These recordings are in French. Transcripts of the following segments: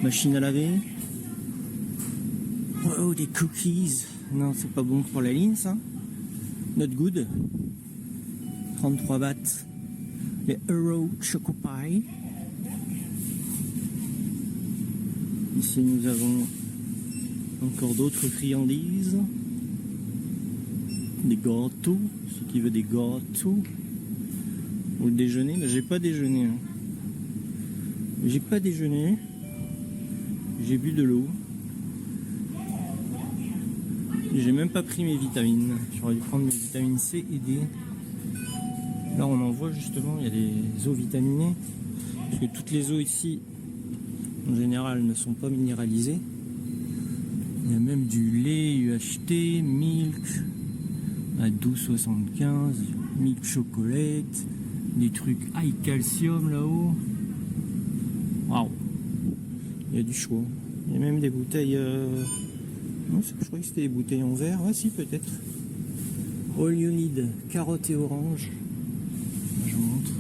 Machine à laver. Oh, des cookies. Non, c'est pas bon pour la ligne, ça. Not good. 33 bahts. Les Euro Choco Pie. Ici, nous avons encore d'autres friandises. Des gâteaux. Ceux qui veut des gâteaux. Ou le déjeuner. Mais j'ai pas déjeuné. Hein. J'ai pas déjeuné. J'ai bu de l'eau. J'ai même pas pris mes vitamines. J'aurais dû prendre mes vitamines C et D. Là on en voit justement, il y a des eaux vitaminées. Parce que toutes les eaux ici, en général, ne sont pas minéralisées. Il y a même du lait UHT, milk à 12,75, milk chocolate, des trucs high calcium là-haut. Waouh! Il y a du choix. Il y a même des bouteilles. Non, je croyais que c'était des bouteilles en verre. Ah, si, peut-être. All you need, carotte et orange. Je vous montre.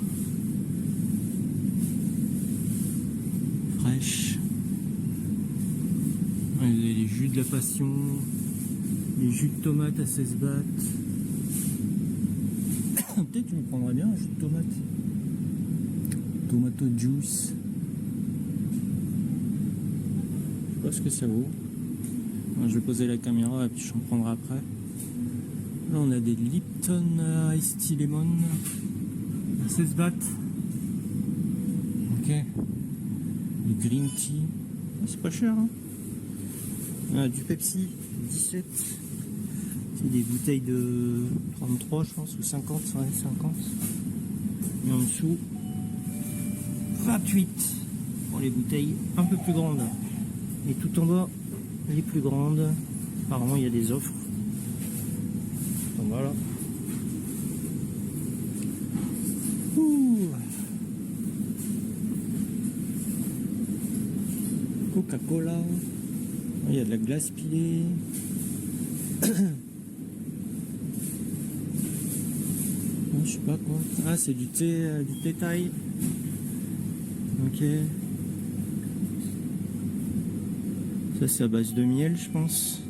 Fraîche. Les jus de la passion. Les jus de tomate à 16 bahts. Peut-être que je me prendrais bien un jus de tomate. Tomato juice. Je sais pas ce que ça vaut. Je vais poser la caméra et puis je en prendrai après. Là on a des Lipton Ice Tea Lemon. 16 bahts. Ok. Du green tea. C'est pas cher hein. Du Pepsi 17. C'est des bouteilles de 33 je pense ou 50, 50. Et en dessous 28 pour les bouteilles un peu plus grandes. Et tout en bas les plus grandes. Apparemment il y a des offres. Donc voilà. Ouh. Coca-Cola. Il y a de la glace pilée. Je sais pas quoi. Ah c'est du thé thaï. Ok. Ça c'est à base de miel je pense.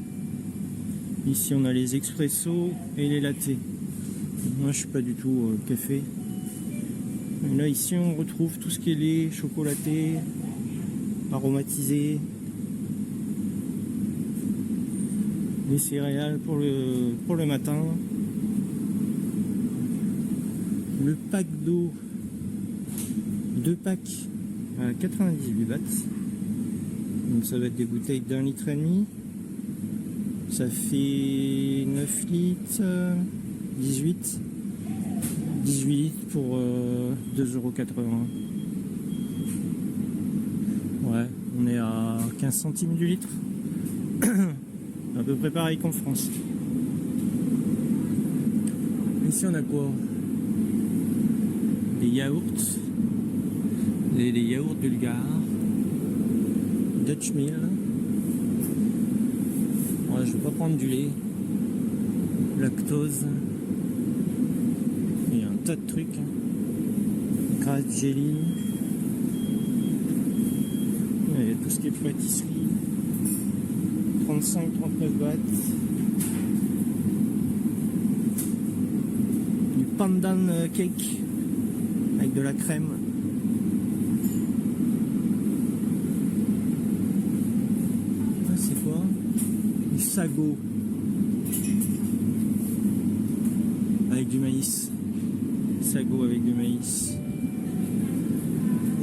Ici on a les expressos et les lattés. Moi je suis pas du tout café. Et là ici on retrouve tout ce qui est lait, chocolaté, aromatisé. Les céréales pour le matin. Le pack d'eau. 2 packs à 98 bahts. Donc ça va être des bouteilles d'1,5 litre. Ça fait 9 litres, 18 litres pour 2,80 €. Ouais, on est à 15 centimes du litre. À peu près pareil qu'en France. Ici on a quoi? Des yaourts. Des yaourts bulgares. Dutch Mill. Ouais, je vais pas prendre du lait. Lactose. Il y a un tas de trucs. Grass jelly. Il y a tout ce qui est pâtisserie. 35-39 bahts. Du pandan cake avec de la crème. C'est quoi? Du sago avec du maïs. Sago avec du maïs.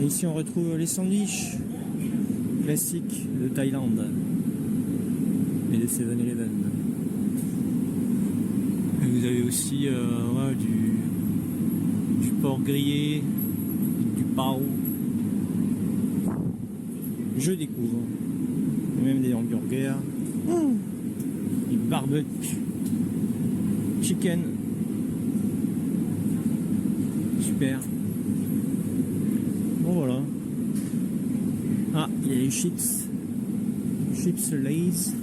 Et ici on retrouve les sandwichs classiques de Thaïlande et de 7-Eleven. Et vous avez aussi ouais, du porc grillé, du pao. Je découvre. Et même des hamburgers. Du barbecue. Chicken. Super. Bon voilà. Ah, il y a les chips. Chips Lay's.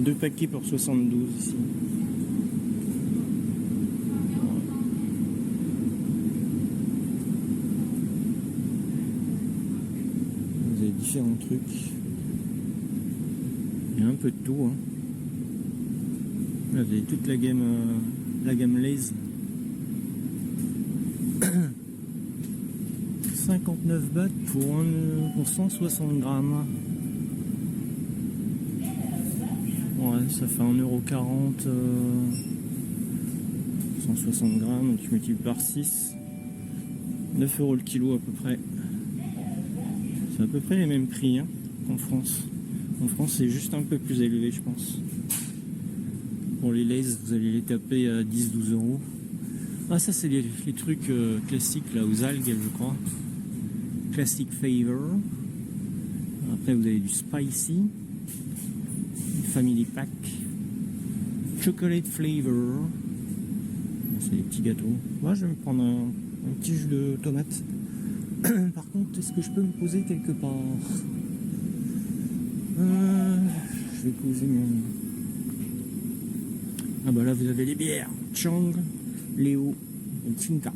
2 paquets pour 72 ici. différents trucs. Il y a un peu de tout. Hein. Là, vous avez toute la gamme Lay's. 59 bahts pour 160 grammes. Ouais, ça fait 1,40 €. 160 grammes, donc tu multiplies par 6. 9 € le kilo à peu près. C'est à peu près les mêmes prix hein, qu'en France. En France, c'est juste un peu plus élevé, je pense. Pour les Lay's, vous allez les taper à 10-12 €. Ah, ça, c'est les trucs classiques là, aux algues, je crois. Classic Flavor. Après, vous avez du Spicy. Family Pack. Chocolate Flavor. C'est des petits gâteaux. Moi, je vais me prendre un petit jus de tomate. Par contre, est-ce que je peux me poser quelque part? Je vais poser mon... Ah bah là, vous avez les bières. Chang, Léo et Tinka.